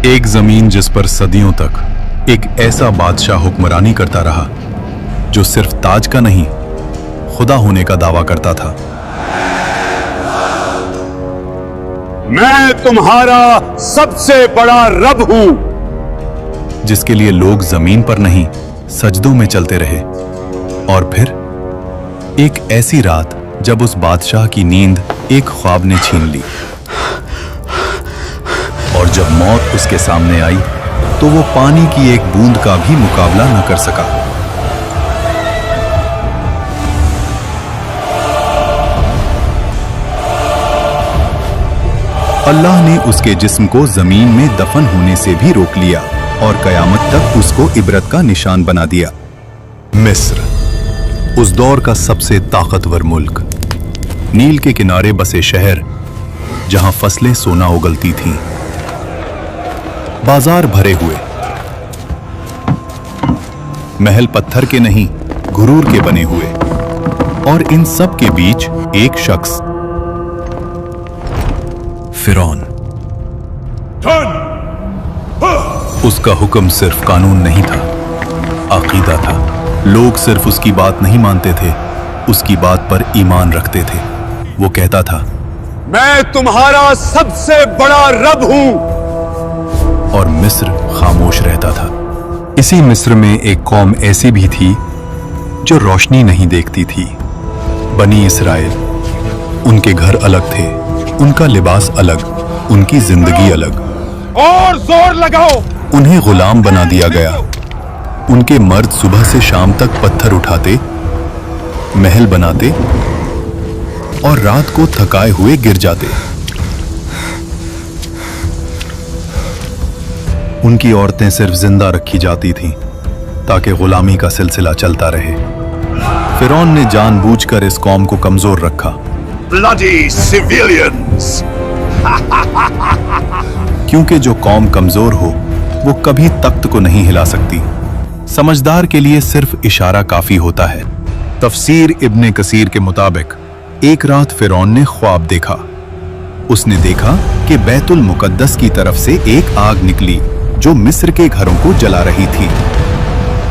एक जमीन जिस पर सदियों तक एक ऐसा बादशाह हुक्मरानी करता रहा जो सिर्फ ताज का नहीं, खुदा होने का दावा करता था। मैं तुम्हारा सबसे बड़ा रब हूं, जिसके लिए लोग जमीन पर नहीं सजदों में चलते रहे। और फिर एक ऐसी रात जब उस बादशाह की नींद एक ख्वाब ने छीन ली, और जब मौत उसके सामने आई तो वो पानी की एक बूंद का भी मुकाबला न कर सका। अल्लाह ने उसके जिस्म को जमीन में दफन होने से भी रोक लिया और कयामत तक उसको इबरत का निशान बना दिया। मिस्र, उस दौर का सबसे ताकतवर मुल्क, नील के किनारे बसे शहर जहां फसलें सोना उगलती थीं, बाजार भरे हुए, महल पत्थर के नहीं गुरूर के बने हुए, और इन सब के बीच एक शख्स, फिरौन। उसका हुक्म सिर्फ कानून नहीं था, अकीदा था। लोग सिर्फ उसकी बात नहीं मानते थे, उसकी बात पर ईमान रखते थे। वो कहता था, मैं तुम्हारा सबसे बड़ा रब हूं। और मिस्र खामोश रहता था। इसी मिस्र में एक कौम ऐसी भी थी जो रोशनी नहीं देखती थी, बनी इसराइल। उनके घर अलग थे, उनका लिबास अलग, उनकी जिंदगी अलग। और जोर लगाओ। उन्हें गुलाम बना दिया गया। उनके मर्द सुबह से शाम तक पत्थर उठाते, महल बनाते और रात को थकाए हुए गिर जाते। उनकी औरतें सिर्फ जिंदा रखी जाती थीं ताकि गुलामी का सिलसिला चलता रहे। फिरौन ने जानबूझकर इस कौम को कमजोर रखा। Bloody civilians! क्योंकि जो कौम कमजोर हो वो कभी तख्त को नहीं हिला सकती। समझदार के लिए सिर्फ इशारा काफी होता है। तफसीर इब्ने कसीर के मुताबिक एक रात फिरौन ने ख्वाब देखा। उसने देखा कि बैतुल मुकद्दस की तरफ से एक आग निकली जो मिस्र के घरों को जला रही थी,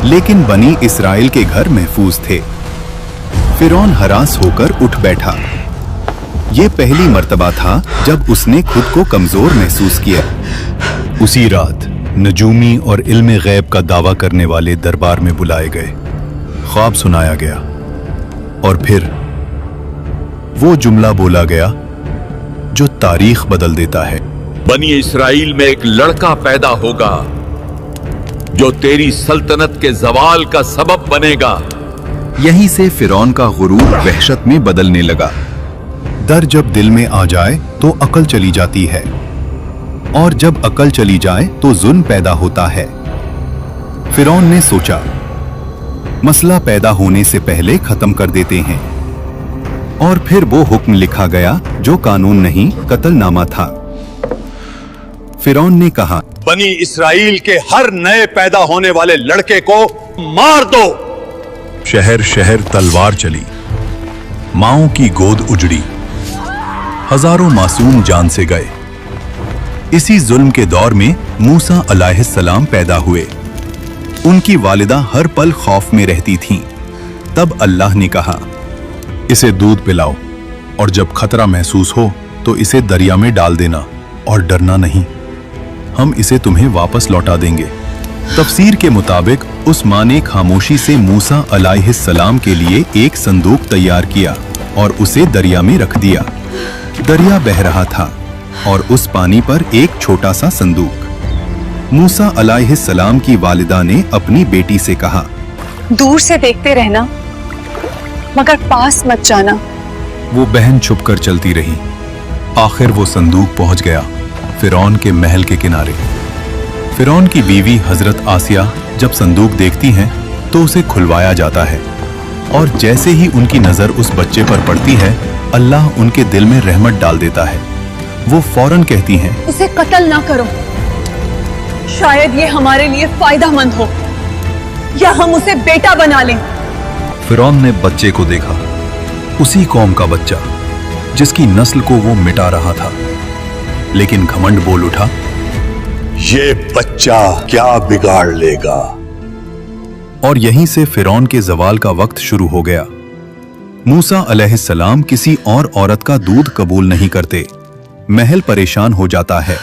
लेकिन बनी इसराइल के घर महफूज थे। फिरौन हरास होकर उठ बैठा। यह पहली मर्तबा था जब उसने खुद को कमजोर महसूस किया। उसी रात नजूमी और इल्मे गैब का दावा करने वाले दरबार में बुलाए गए। ख्वाब सुनाया गया और फिर वो जुमला बोला गया जो तारीख बदल देता है। बनी इस्राइल में एक लड़का पैदा होगा जो तेरी सल्तनत के जवाल का सबब बनेगा। यहीं से फिरौन का गुरूर वहशत में बदलने लगा। डर जब दिल में आ जाए तो अकल चली जाती है, और जब अकल चली जाए तो जुल्म पैदा होता है। फिरौन ने सोचा, मसला पैदा होने से पहले खत्म कर देते हैं। और फिर वो हुक्म लिखा गया जो कानून नहीं, कत्लनामा था। फिरौन ने कहा, बनी इसराइल के हर नए पैदा होने वाले लड़के को मार दो। शहर शहर तलवार चली, माओं की गोद उजड़ी, हजारों मासूम जान से गए। इसी जुल्म के दौर में मूसा अलैहिस्सलाम पैदा हुए। उनकी वालिदा हर पल खौफ में रहती थीं। तब अल्लाह ने कहा, इसे दूध पिलाओ, और जब खतरा महसूस हो तो इसे दरिया में डाल देना, और डरना नहीं, हम इसे तुम्हें वापस लौटा देंगे। तफसीर के मुताबिक उस माँ ने खामोशी से मूसा अलैहिस्सलाम के लिए एक संदूक तैयार किया और उसे दरिया में रख दिया। दरिया बह रहा था और उस पानी पर एक छोटा सा संदूक। मूसा अलैहिस्सलाम की वालिदा ने अपनी बेटी से कहा, दूर से देखते रहना, मगर पास मत जाना। वो बहन छुपकर चलती रही। आखिर वो संदूक पहुंच गया फिरौन के महल के किनारे। फिरौन की बीवी हजरत आसिया जब संदूक देखती हैं तो उसे खुलवाया जाता है, और जैसे ही उनकी नजर उस बच्चे पर पड़ती है, अल्लाह उनके दिल में रहमत डाल देता है। वो फौरन कहती हैं, इसे कत्ल ना करो, शायद ये हमारे लिए फायदेमंद हो, या हम उसे बेटा बना लें। फिरौन ने बच्चे को देखा, उसी कौम का बच्चा जिसकी नस्ल को वो मिटा रहा था, लेकिन घमंड बोल उठा, ये बच्चा क्या बिगाड़ लेगा। और यहीं से फिरौन के जवाल का वक्त शुरू हो गया। मूसा अलैहिस्सलाम किसी और औरत का दूध कबूल नहीं करते। महल परेशान हो जाता है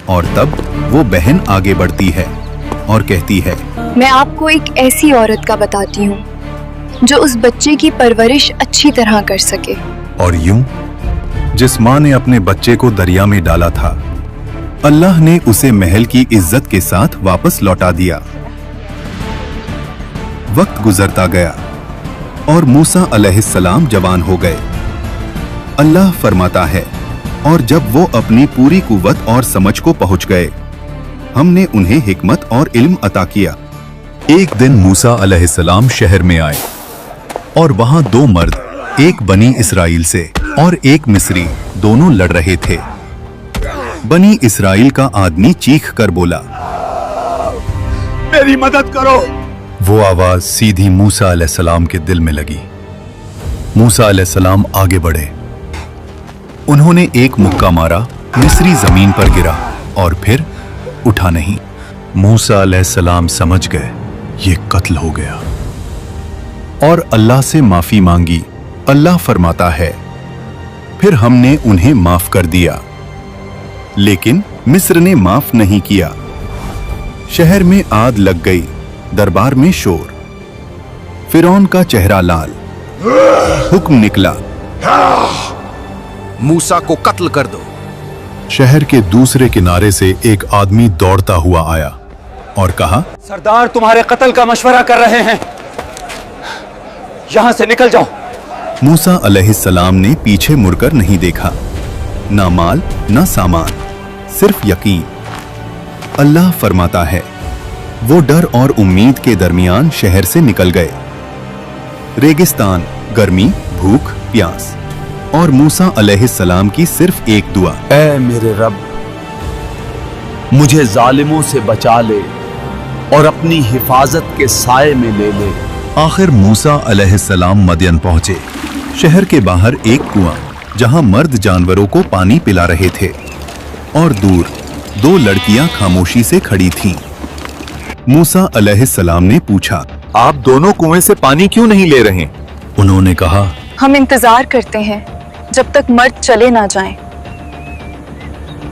और तब वो बहन आगे बढ़ती है और कहती है, मैं आपको एक ऐसी औरत का बताती हूँ जो उस बच्चे की परवरिश अच्छी तरह कर सके। और यूं जिस माँ ने अपने बच्चे को दरिया में डाला था, अल्लाह ने उसे महल की इज्जत के साथ वापस लौटा दिया। वक्त गुजरता गया और मूसा अलैहिस्सलाम जवान हो गए। अल्लाह फरमाता है, और जब वो अपनी पूरी कुव्वत और समझ को पहुंच गए, हमने उन्हें हिकमत और इल्म अता किया। एक दिन मूसा अलैहिस्सलाम शहर में आए और वहां दो मर्द, एक बनी इसराइल से और एक मिस्री, दोनों लड़ रहे थे। बनी इसराइल का आदमी चीख कर बोला, मेरी मदद करो। वो आवाज सीधी मूसा अलैहिस्सलाम के दिल में लगी। मूसा अलैहिस्सलाम आगे बढ़े। उन्होंने एक मुक्का मारा, मिस्री जमीन पर गिरा और फिर उठा नहीं। मूसा अलैहिस्सलाम समझ गए ये कत्ल हो गया और अल्लाह से माफी मांगी। अल्लाह फरमाता है, फिर हमने उन्हें माफ कर दिया, लेकिन मिस्र ने माफ नहीं किया। शहर में आग लग गई, दरबार में शोर। फिरौन का चेहरा लाल। हुक्म निकला, मूसा को कत्ल कर दो। शहर के दूसरे किनारे से एक आदमी दौड़ता हुआ आया और कहा, सरदार तुम्हारे कत्ल का मशवरा कर रहे हैं, यहां से निकल जाओ। मूसा अलैहिस्सलाम ने पीछे मुड़कर नहीं देखा। ना माल ना सामान, सिर्फ यकीन। अल्लाह फरमाता है, वो डर और उम्मीद के दरमियान शहर से निकल गए। रेगिस्तान, गर्मी, भूख, प्यास और मूसा अलैहिस्सलाम की सिर्फ एक दुआ, ऐ मेरे रब, मुझे जालिमों से बचा ले और अपनी हिफाजत के साए में ले ले। आखिर मूसा अलैहिस्सलाम मदयन पहुंचे। शहर के बाहर एक कुआं, जहां मर्द जानवरों को पानी पिला रहे थे, और दूर दो लड़कियां खामोशी से खड़ी थीं। मूसा अलैहिस्सलाम ने पूछा, आप दोनों कुएं से पानी क्यों नहीं ले रहे? उन्होंने कहा, हम इंतजार करते हैं जब तक मर्द चले ना जाएं,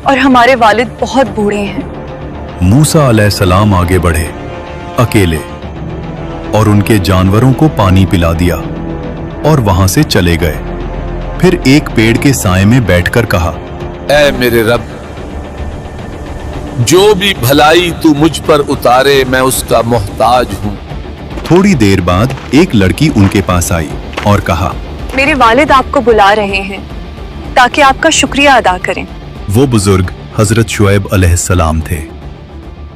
और हमारे वालिद बहुत बूढ़े हैं। मूसा अलैहिस्सलाम आगे बढ़े अकेले और उनके जानवरों को पानी पिला दिया और वहां से चले गए। फिर एक पेड़ के साए में बैठकर कहा, ऐ मेरे रब, जो भी भलाई तू मुझ पर उतारे मैं उसका मोहताज हूं। थोड़ी देर बाद एक लड़की उनके पास आई और कहा, मेरे वालिद आपको बुला रहे हैं ताकि आपका शुक्रिया अदा करें। वो बुजुर्ग हजरत शुएब अलैहिस्सलाम थे।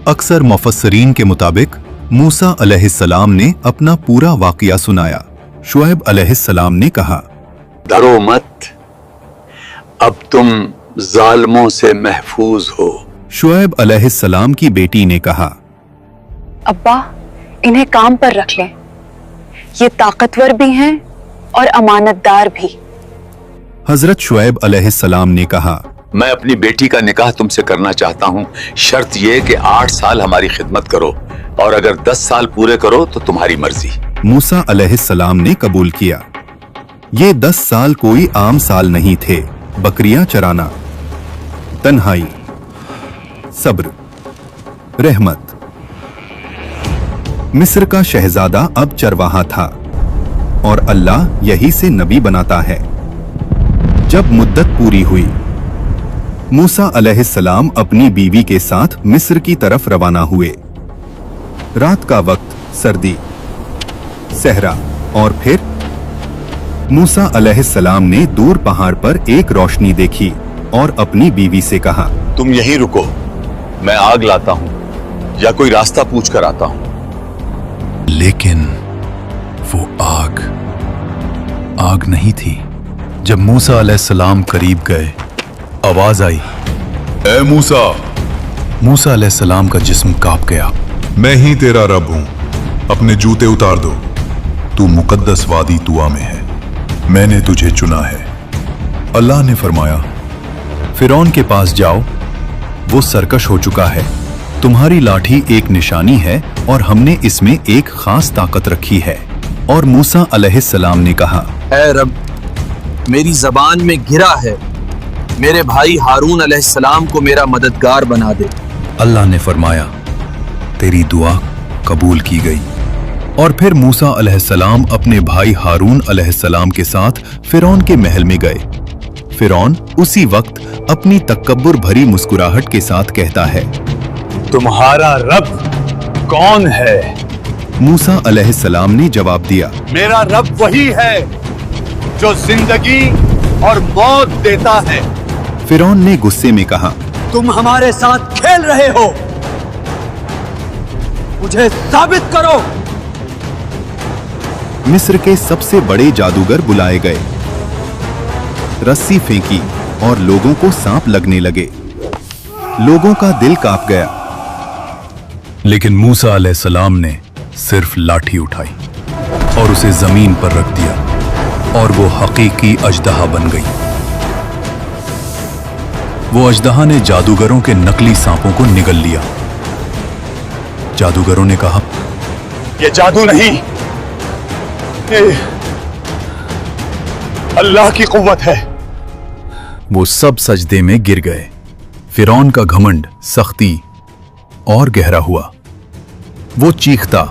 अक्सर मुफस्सरीन के मुताबिक मूसा अलैहिस्सलाम ने अपना पूरा वाकया सुनाया। शुएब अलैहिस्सलाम ने कहा, डरो मत, अब तुम जालिमों से महफूज हो। शुएब अलैहिस्सलाम की बेटी ने कहा, अब्बा, इन्हें काम पर रख लें, ये ताकतवर भी हैं और अमानतदार भी। हजरत शुएब अलैहिस्सलाम ने कहा, मैं अपनी बेटी का निकाह तुमसे करना चाहता हूँ, शर्त यह कि 8 साल हमारी खिदमत करो, और अगर 10 साल पूरे करो तो तुम्हारी मर्जी। मूसा अलैहिस्सलाम ने कबूल किया। ये 10 साल कोई आम साल नहीं थे। बकरियां चराना, तन्हाई, सब्र, रहमत। मिस्र का शहजादा अब चरवाहा था और अल्लाह यही से नबी बनाता है। जब मुद्दत पूरी हुई, मूसा अलैहिस्सलाम अपनी बीवी के साथ मिस्र की तरफ रवाना हुए। रात का वक्त, सर्दी, सहरा, और फिर मूसा अलैहिस्सलाम ने दूर पहाड़ पर एक रोशनी देखी और अपनी बीवी से कहा, तुम यहीं रुको, मैं आग लाता हूँ या कोई रास्ता पूछ कर आता हूँ। लेकिन वो आग नहीं थी। जब मूसा अलैहिस्सलाम करीब गए, आवाज आई, ए मूसा। मूसा अलैहिस्सलाम का जिस्म कांप गया। मैं ही तेरा रब हूं, अपने जूते उतार दो। तू मुकद्दस वादी तुआ में है, मैंने तुझे चुना है। अल्लाह ने फरमाया, फिरौन के पास जाओ, वो सरकश हो चुका है तुम्हारी लाठी एक निशानी है और हमने इसमें एक खास ताकत रखी है। और मूसा अलैहिस्सलाम ने कहा, ऐ रब, मेरी जबान में गिरा है, मेरे भाई हारून अलैहिस्सलाम को मेरा मददगार बना दे। अल्लाह ने फरमाया, तेरी दुआ कबूल की गई। और फिर मूसा अलैहिस्सलाम अपने भाई हारून अलैहिस्सलाम के साथ फिरौन के महल में गए। फिरौन उसी वक्त अपनी तकब्बुर भरी मुस्कुराहट के साथ कहता है, तुम्हारा रब कौन है? मूसा अलैहिस्सलाम ने जवाब दिया, मेरा रब वही है जो जिंदगी और मौत देता है। फिरौन ने गुस्से में कहा, तुम हमारे साथ खेल रहे हो, मुझे साबित करो। मिस्र के सबसे बड़े जादूगर बुलाए गए। रस्सी फेंकी और लोगों को सांप लगने लगे। लोगों का दिल कांप गया। लेकिन मूसा अलैहिस्सलाम ने सिर्फ लाठी उठाई और उसे जमीन पर रख दिया और वो हकीकी अजदहा बन गई। वो अजदहा ने जादूगरों के नकली सांपों को निगल लिया। जादूगरों ने कहा, ये जादू नहीं, ये अल्लाह की कुव्वत है। वो सब सजदे में गिर गए। फिरौन का घमंड सख्ती और गहरा हुआ। वो चीखता,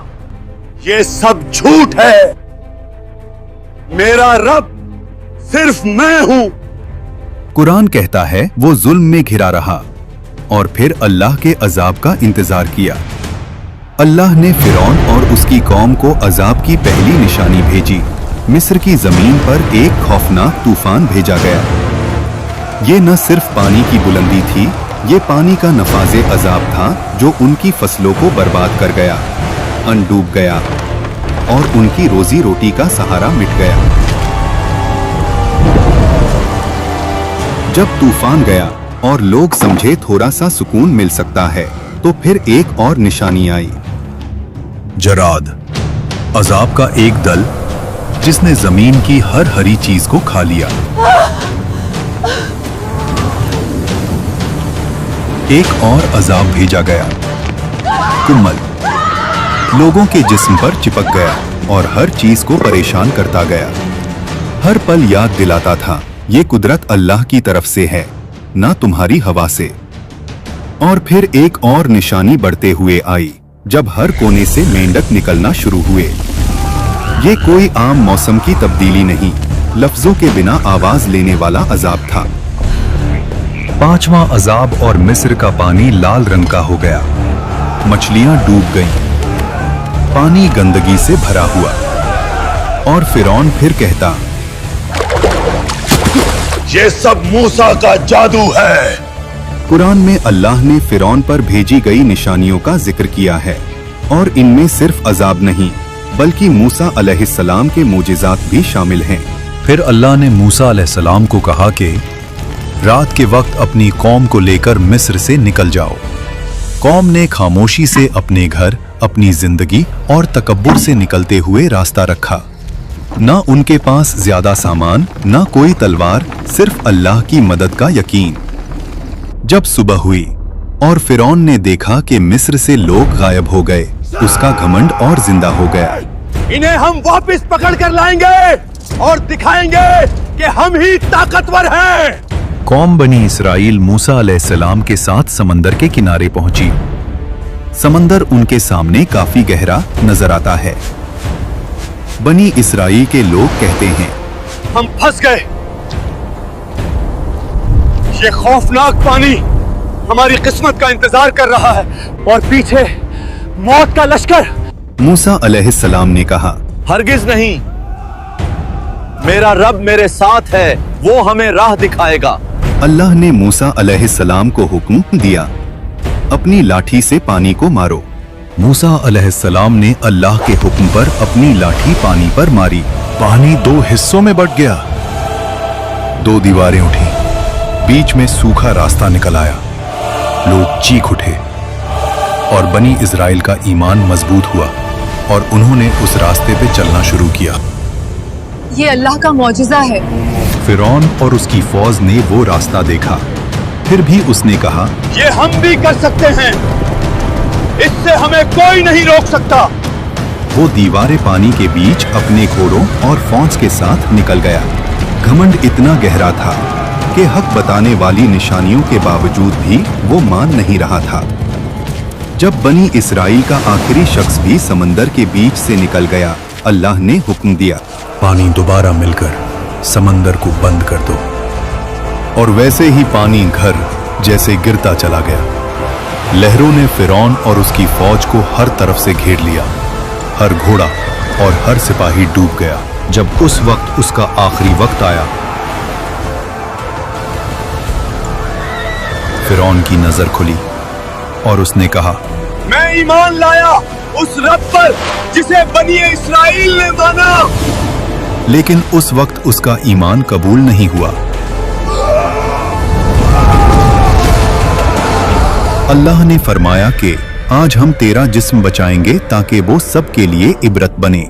ये सब झूठ है, मेरा रब सिर्फ मैं हूं। कुरान कहता है वो जुल्म में घिरा रहा और फिर अल्लाह के अजाब का इंतजार किया। अल्लाह ने फिरौन और उसकी कौम को अजाब की पहली निशानी भेजी। मिस्र की जमीन पर एक खौफनाक तूफान भेजा गया। ये न सिर्फ पानी की बुलंदी थी, ये पानी का नफाजे अजाब था जो उनकी फसलों को बर्बाद कर गया, अनडूब गया और उनकी रोजी रोटी का सहारा मिट गया। जब तूफान गया और लोग समझे थोड़ा सा सुकून मिल सकता है, तो फिर एक और निशानी आई। जराद, अजाब का एक दल जिसने जमीन की हर हरी चीज को खा लिया। एक और अजाब भेजा गया, कुम्मल, लोगों के जिस्म पर चिपक गया और हर चीज को परेशान करता गया। हर पल याद दिलाता था, ये कुदरत अल्लाह की तरफ से है, ना तुम्हारी हवा से। और फिर एक और निशानी बढ़ते हुए आई, जब हर कोने से मेंढक निकलना शुरू हुए। ये कोई आम मौसम की तब्दीली नहीं, लफ्जों के बिना आवाज लेने वाला अजाब था। पांचवां अजाब और मिस्र का पानी लाल रंग का हो गया। मछलियां डूब गईं। पानी गंदगी से भरा हुआ। और फिरौन फिर कहता, ये सब मूसा का जादू है। कुरान में अल्लाह ने फिरौन पर भेजी गई निशानियों का जिक्र किया है और इनमें सिर्फ अजाब नहीं बल्कि मूसा अलैहिस्सलाम के मोजिज़ात भी शामिल हैं। फिर अल्लाह ने मूसा अलैहिस्सलाम को कहा कि रात के वक्त अपनी कौम को लेकर मिस्र से निकल जाओ। कौम ने खामोशी से अपने घर, अपनी जिंदगी और तकब्बुर से निकलते हुए रास्ता रखा। ना उनके पास ज्यादा सामान, ना कोई तलवार, सिर्फ अल्लाह की मदद का यकीन। जब सुबह हुई और फिरौन ने देखा कि मिस्र से लोग गायब हो गए, उसका घमंड और जिंदा हो गया। इन्हें हम वापस पकड़ कर लाएंगे और दिखाएंगे कि हम ही ताकतवर हैं। कौम बनी इसराइल मूसा अलैहिस्सलाम के साथ समंदर के किनारे पहुंची। समंदर उनके सामने काफी गहरा नजर आता है। बनी इसराइल के लोग कहते हैं, हम फंस गए। ये खौफनाक पानी हमारी किस्मत का इंतजार कर रहा है और पीछे मौत का लश्कर। मूसा अलैहिस्सलाम ने कहा, हरगिज नहीं, मेरा रब मेरे साथ है, वो हमें राह दिखाएगा। अल्लाह ने मूसा अलैहिस्सलाम को हुक्म दिया, अपनी लाठी से पानी को मारो। मूसा अलैहिस्सलाम ने अल्लाह के हुक्म पर अपनी लाठी पानी पर मारी। पानी दो हिस्सों में बंट गया। दो दीवारें उठी, बीच में सूखा रास्ता निकल आया। लोग चीख उठे और बनी इजराइल का ईमान मजबूत हुआ और उन्होंने उस रास्ते पे चलना शुरू किया। ये अल्लाह का मौजिज़ा है। फिरौन और उसकी फौज ने वो रास्ता देखा, फिर भी उसने कहा, ये हम भी कर सकते हैं। इससे हमें कोई नहीं रोक सकता। वो दीवारे पानी के बीच अपने घोड़ों और फौज के साथ निकल गया। घमंड इतना गहरा था कि हक बताने वाली निशानियों के बावजूद भी वो मान नहीं रहा था। जब बनी इस्राइल का आखिरी शख्स भी समंदर के बीच से निकल गया, अल्लाह ने हुक्म दिया, पानी दोबारा मिलकर समंदर को बंद कर दो। और वैसे ही पानी घर जैसे गिरता चला गया। लहरों ने फिरौन और उसकी फौज को हर तरफ से घेर लिया। हर घोड़ा और हर सिपाही डूब गया। जब उस वक्त उसका आखिरी वक्त आया, फिरौन की नजर खुली और उसने कहा, मैं ईमान लाया उस रब पर जिसे बनी इस्राइल ने माना। लेकिन उस वक्त उसका ईमान कबूल नहीं हुआ। अल्लाह ने फरमाया कि आज हम तेरा जिस्म बचाएंगे ताकि वो सबके लिए इबरत बने।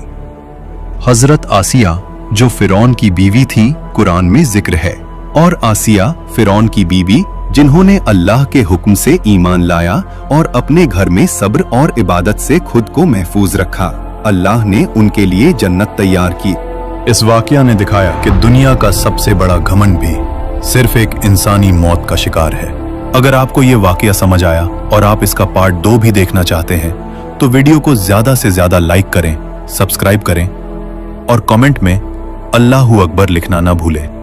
हजरत आसिया जो फिरौन की बीवी थी, कुरान में जिक्र है। और आसिया फिरौन की बीवी जिन्होंने अल्लाह के हुक्म से ईमान लाया और अपने घर में सब्र और इबादत से खुद को महफूज रखा, अल्लाह ने उनके लिए जन्नत तैयार की। इस वाकया ने दिखाया कि दुनिया का सबसे बड़ा घमंड भी सिर्फ एक इंसानी मौत का शिकार है। अगर आपको ये वाकया समझ आया और आप इसका पार्ट 2 भी देखना चाहते हैं तो वीडियो को ज्यादा से ज्यादा लाइक करें, सब्सक्राइब करें और कमेंट में अल्लाहू अकबर लिखना ना भूलें।